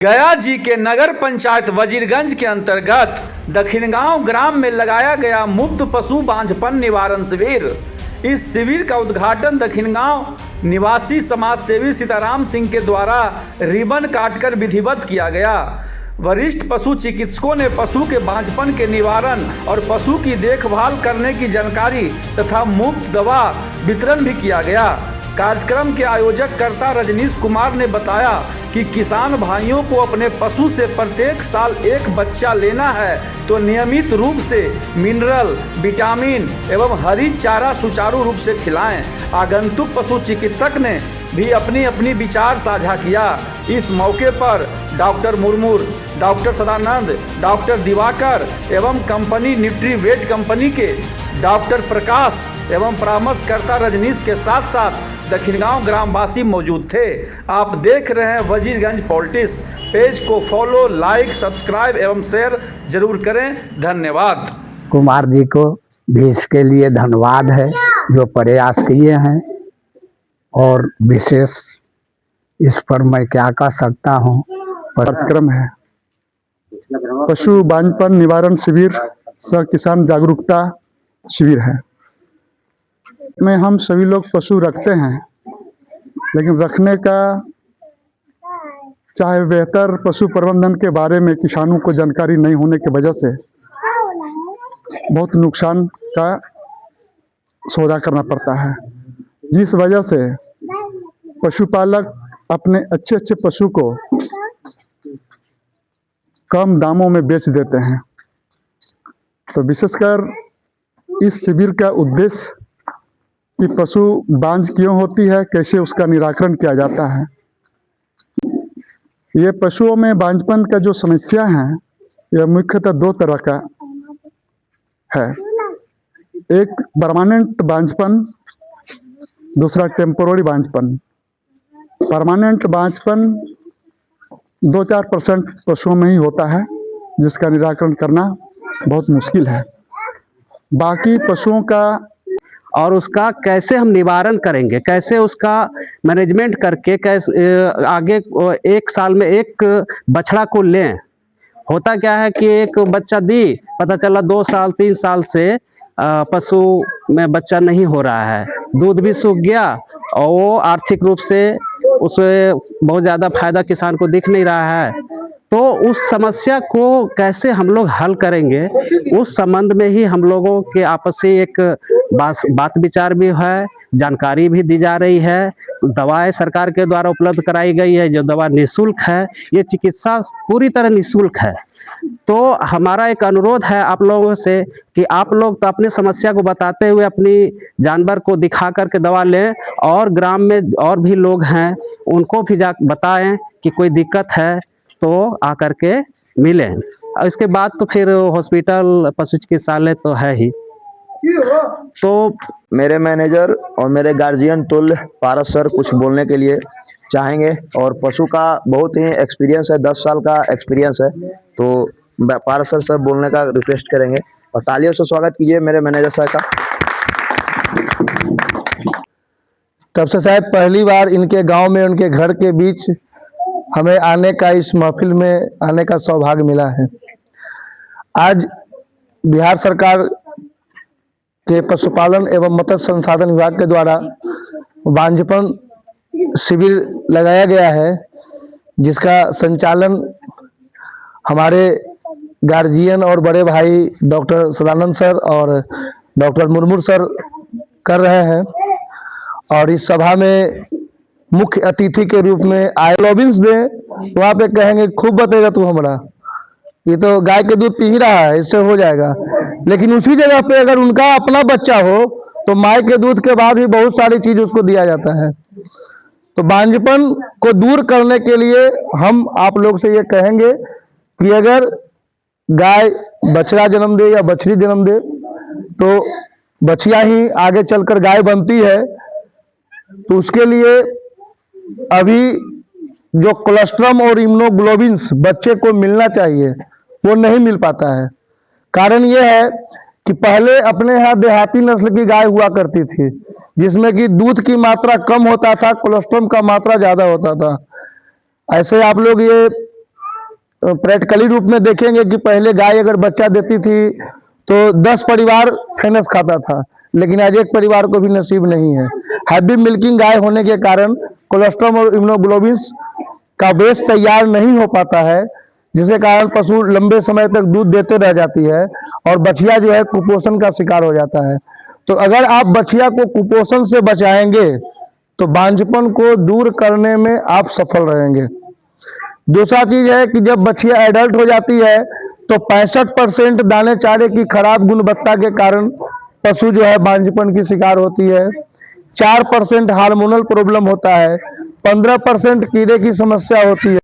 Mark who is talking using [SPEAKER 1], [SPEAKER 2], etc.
[SPEAKER 1] गया जी के नगर पंचायत वजीरगंज के अंतर्गत दक्षिणगांव ग्राम में लगाया गया मुफ्त पशु बांझपन निवारण शिविर। इस शिविर का उद्घाटन दक्षिणगांव निवासी समाज सेवी सीताराम सिंह के द्वारा रिबन काटकर विधिवत किया गया। वरिष्ठ पशु चिकित्सकों ने पशु के बांझपन के निवारण और पशु की देखभाल करने की जानकारी तथा मुफ्त दवा वितरण भी किया गया। कार्यक्रम के आयोजक कर्ता रजनीश कुमार ने बताया कि किसान भाइयों को अपने पशु से प्रत्येक साल एक बच्चा लेना है तो नियमित रूप से मिनरल, विटामिन एवं हरी चारा सुचारू रूप से खिलाएं। आगंतुक पशु चिकित्सक ने भी अपनी अपनी विचार साझा किया। इस मौके पर doctor Murmur, doctor Sadanand, doctor Diwakar एवं कंपनी न्यूट्रीवेट कंपनी के डॉक्टर प्रकाश एवं परामर्शकर्ता रजनीश के साथ साथ दक्षिणगांव ग्रामवासी मौजूद थे। आप देख रहे हैं वजीरगंज पॉलिटिक्स। पेज को फॉलो, लाइक, सब्सक्राइब एवं शेयर जरूर करें। धन्यवाद।
[SPEAKER 2] कुमार जी को भी इसके लिए धन्यवाद है जो प्रयास किए हैं, और विशेष इस पर मैं क्या कह सकता हूँ।
[SPEAKER 3] कार्यक्रम है पशु बांझपन निवारण शिविर सह किसान जागरूकता शिविर है। में हम सभी लोग पशु रखते हैं, लेकिन रखने का चाहे बेहतर पशु प्रबंधन के बारे में किसानों को जानकारी नहीं होने की वजह से बहुत नुकसान का सौदा करना पड़ता है, जिस वजह से पशुपालक अपने अच्छे अच्छे पशु को कम दामों में बेच देते हैं। तो विशेषकर इस शिविर का उद्देश्य कि पशु बांझ क्यों होती है, कैसे उसका निराकरण किया जाता है। ये पशुओं में बांझपन का जो समस्या है, यह मुख्यतः दो तरह का है। एक परमानेंट बांझपन, दूसरा टेम्पोररी बांझपन। परमानेंट बांझपन 2-4% पशुओं में ही होता है, जिसका निराकरण करना बहुत मुश्किल है। बाकी पशुओं का
[SPEAKER 4] और उसका कैसे हम निवारण करेंगे, कैसे उसका मैनेजमेंट करके कैसे आगे एक साल में एक बछड़ा को लें। होता क्या है कि एक बच्चा दी, पता चला 2 साल 3 साल से पशु में बच्चा नहीं हो रहा है, दूध भी सूख गया और वो आर्थिक रूप से उसे बहुत ज़्यादा फायदा किसान को दिख नहीं रहा है। तो उस समस्या को कैसे हम लोग हल करेंगे, उस संबंध में ही हम लोगों के आपसी एक बात विचार भी है, जानकारी भी दी जा रही है। दवाएं सरकार के द्वारा उपलब्ध कराई गई है, जो दवा निःशुल्क है। ये चिकित्सा पूरी तरह निःशुल्क है। तो हमारा एक अनुरोध है आप लोगों से कि आप लोग तो अपनी समस्या को बताते हुए अपनी जानवर को दिखा करके दवा लें, और ग्राम में और भी लोग हैं उनको भी बताएं कि कोई दिक्कत है तो आकर के मिलें। और इसके बाद तो फिर हॉस्पिटल, पशु चिकित्सालय तो है ही।
[SPEAKER 5] तो मेरे मैनेजर और मेरे गार्जियन तुल्य पारस सर कुछ बोलने के लिए चाहेंगे, और पशु का बहुत ही एक्सपीरियंस है, 10 साल का एक्सपीरियंस है। तो पारस सर बोलने का रिक्वेस्ट करेंगे, और तालियों से स्वागत कीजिए मेरे मैनेजर सर का।
[SPEAKER 6] तब से शायद पहली बार इनके गांव में, उनके घर के बीच हमें आने का, इस महफिल में आने का सौभाग्य मिला है। आज बिहार सरकार के पशुपालन एवं मत्स्य संसाधन विभाग के द्वारा बांझपन शिविर लगाया गया है, जिसका संचालन हमारे गार्जियन और बड़े भाई डॉक्टर सदानंद सर और डॉक्टर मुर्मूर सर कर रहे हैं। और इस सभा में मुख्य अतिथि के रूप में आए लॉबिन्स दे, वहाँ पे कहेंगे खूब बतेगा तू हमारा, ये तो गाय के दूध पी ही रहा है, इससे हो जाएगा। लेकिन उसी जगह पे अगर उनका अपना बच्चा हो तो माय के दूध के बाद भी बहुत सारी चीज उसको दिया जाता है। तो बांझपन को दूर करने के लिए हम आप लोग से ये कहेंगे कि अगर गाय बछड़ा जन्म दे या बछड़ी जन्म दे तो बछिया ही आगे चलकर गाय बनती है। तो उसके लिए अभी जो कोलेस्ट्रम और इम्यूनोग्लोबिन्स बच्चे को मिलना चाहिए, वो नहीं मिल पाता है। कारण ये है कि पहले अपने यहाँ देहाती नस्ल की गाय हुआ करती थी, जिसमें कि दूध की मात्रा कम होता था, कोलेस्ट्रॉल का मात्रा ज़्यादा होता था। ऐसे आप लोग ये प्रैक्टिकली रूप में देखेंगे कि पहले गाय अगर बच्चा देती थी तो 10 परिवार फेनस खाता था, लेकिन आज एक परिवार को भी नसीब नहीं है। हैवी मिल्किंग गाय होने के कारण कोलेस्ट्रॉल और इम्यूनोग्लोबिन का बेस तैयार नहीं हो पाता है, जिसके कारण पशु लंबे समय तक दूध देते रह जाती है और बछिया जो है कुपोषण का शिकार हो जाता है। तो अगर आप बछिया को कुपोषण से बचाएंगे तो बांझपन को दूर करने में आप सफल रहेंगे। दूसरा चीज है कि जब बछिया एडल्ट हो जाती है तो 65% दाने चारे की खराब गुणवत्ता के कारण पशु जो है बांझपन की शिकार होती है। 4% हार्मोनल प्रॉब्लम होता है, 15% कीड़े की समस्या होती है।